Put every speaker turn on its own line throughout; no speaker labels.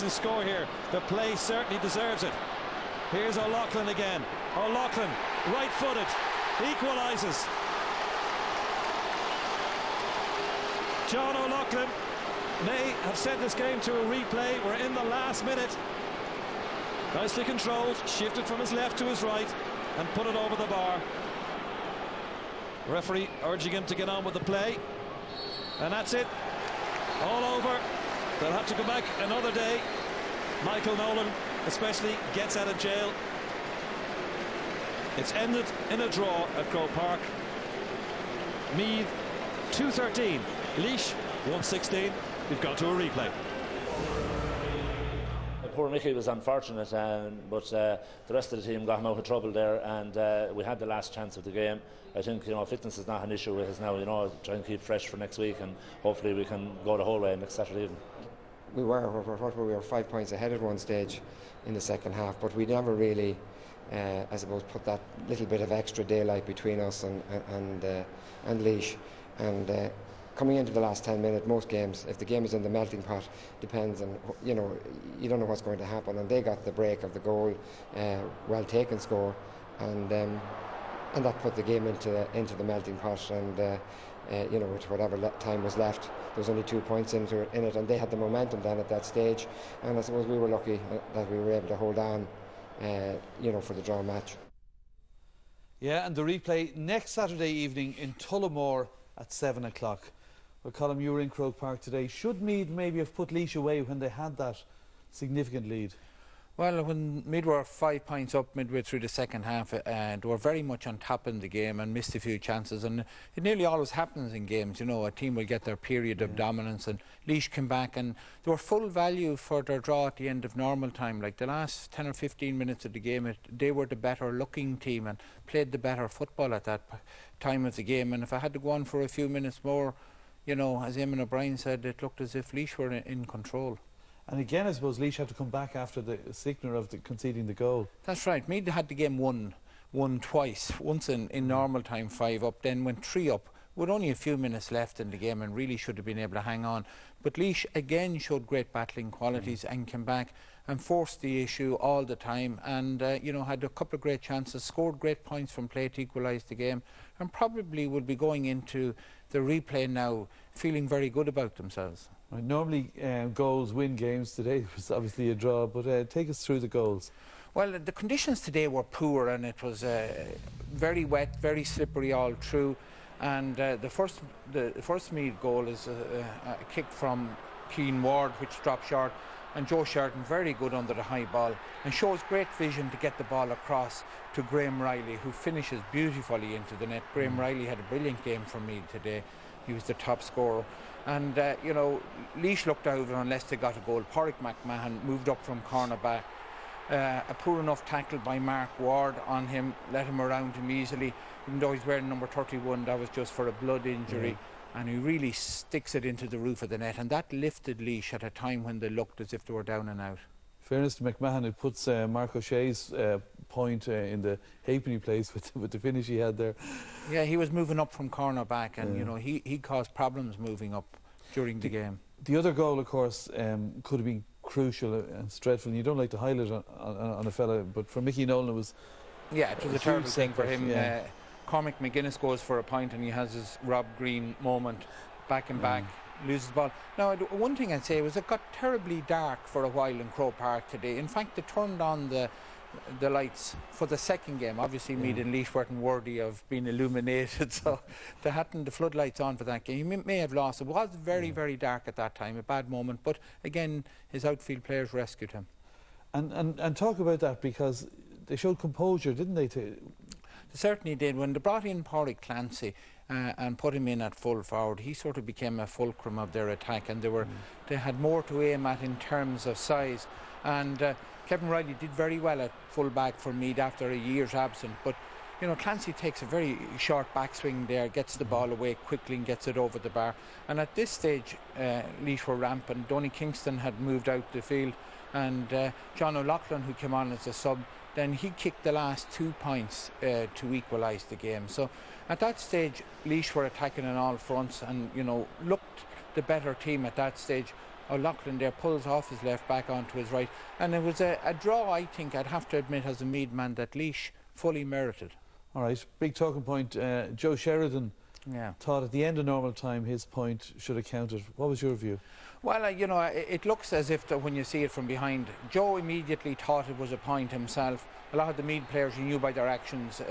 decent score here. The play certainly deserves it. Here's O'Loughlin again. O'Loughlin, right-footed, equalises. John O'Loughlin may have sent this game to a replay. We're in the last minute. Nicely controlled, shifted from his left to his right and put it over the bar. Referee urging him to get on with the play. And that's it. All over. They'll have to go back another day. Michael Nolan especially gets out of jail. It's ended in a draw at Croke Park. Meath 2-13. Laois 1-16. We've gone to a replay.
Poor Mickey was unfortunate, but the rest of the team got him out of trouble there, and we had the last chance of the game. I think fitness is not an issue with us now. Try and keep fresh for next week, and hopefully we can go the whole way next Saturday evening.
We were 5 points ahead at one stage in the second half, but we never really, I suppose, put that little bit of extra daylight between us and Laois. And coming into the last 10 minutes, most games, if the game is in the melting pot, depends on, you don't know what's going to happen. And they got the break of the goal, well taken score, and that put the game into the melting pot. And with whatever time was left, there was only 2 points in it, and they had the momentum then at that stage. And I suppose we were lucky that we were able to hold on, for the draw match.
Yeah, and the replay next Saturday evening in Tullamore at 7 o'clock. Well, Colm, you were in Croke Park today. Should Meath maybe have put Laois away when they had that significant lead?
Well, when Meath were 5 points up midway through the second half, they were very much on top in the game and missed a few chances. And it nearly always happens in games. A team will get their period of dominance, and Laois came back, and they were full value for their draw at the end of normal time. Like the last 10 or 15 minutes of the game, they were the better looking team and played the better football at that time of the game. And if I had to go on for a few minutes more, as Eamon O'Brien said, it looked as if Laois were in control.
And again, I suppose Laois had to come back after the sickener of conceding the goal.
That's right. Meath had the game won twice. Once in normal time, 5 up, then went 3 up with only a few minutes left in the game, and really should have been able to hang on. But Laois again showed great battling qualities and came back and forced the issue all the time, and had a couple of great chances, scored great points from play to equalise the game, and probably will be going into the replay now feeling very good about themselves.
Right, normally goals win games. Today was obviously a draw, but take us through the goals.
Well, the conditions today were poor, and it was very wet, very slippery all through. And the first Meath goal is a kick from Keane Ward, which dropped short, and Joe Sheridan very good under the high ball and shows great vision to get the ball across to Graham Riley, who finishes beautifully into the net. Graham Riley had a brilliant game for Meath today. He was the top scorer. And, Laois looked out unless they got a goal. Pádraig McMahon moved up from cornerback. A poor enough tackle by Mark Ward on him, let him around him easily. Even though he's wearing number 31, that was just for a blood injury. And he really sticks it into the roof of the net. And that lifted Laois at a time when they looked as if they were down and out.
Fairness to McMahon, it puts Mark O'Shea's point in the halfpenny place with the finish he had there.
Yeah, he was moving up from cornerback, and he caused problems moving up during the game.
The other goal, of course, could have been crucial and dreadful. And you don't like to highlight on a fella, but for Mickey Nolan, it was.
Yeah, it was a terrible thing for him. Yeah. Cormac McGuinness goes for a point, and he has his Rob Green moment, back and back. Loses the ball. Now, one thing I'd say was it got terribly dark for a while in Croke Park today. In fact, they turned on the lights for the second game. Obviously, Meath and Laois weren't worthy of being illuminated, so they hadn't the floodlights on for that game. He may have lost. It was very, very dark at that time, a bad moment. But again, his outfield players rescued him.
And talk about that, because they showed composure, didn't they? They
certainly did. When they brought in Pádraig Clancy and put him in at full forward, he sort of became a fulcrum of their attack, and they had more to aim at in terms of size. And Kevin Riley did very well at full back for Meath after a year's absence, but Clancy takes a very short backswing there, gets the ball away quickly and gets it over the bar. And at this stage, Laois were rampant. Donny Kingston had moved out the field, and John O'Loughlin, who came on as a sub, then he kicked the last 2 points to equalise the game. So at that stage, Laois were attacking on all fronts and, looked the better team at that stage. O'Loughlin there pulls off his left back onto his right, and it was a draw, I think, I'd have to admit, as a Meath man, that Laois fully merited.
All right, big talking point. Joe Sheridan thought at the end of normal time his point should have counted. What was your view?
Well, you know, it looks as if when you see it from behind, Joe immediately thought it was a point himself. A lot of the Meath players, you knew by their actions,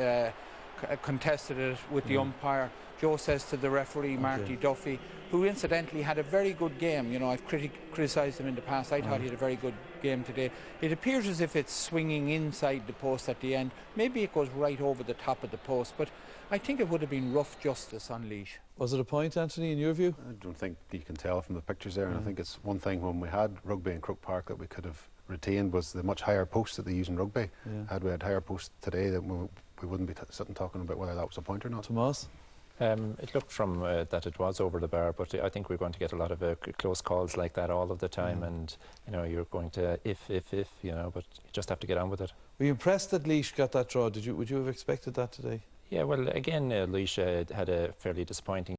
contested it with the umpire. Joe says to the referee, Marty Duffy, who incidentally had a very good game. You know, I've criticised him in the past. I thought he had a very good game today. It appears as if it's swinging inside the post at the end. Maybe it goes right over the top of the post, but I think it would have been rough justice on Laois.
Was it a point, Anthony, in your view?
I don't think you can tell from the pictures there, and I think it's one thing when we had rugby in Croke Park that we could have retained was the much higher posts that they use in rugby. Had we had higher posts today, that we wouldn't be sitting talking about whether that was a point or not.
Tomas?
It looked from that it was over the bar, but I think we're going to get a lot of close calls like that all of the time, and you know, you're going to if you know, but you just have to get on with it.
Were you impressed that Laois got that draw? Would you have expected that today?
Yeah, well, again, Laois had a fairly disappointing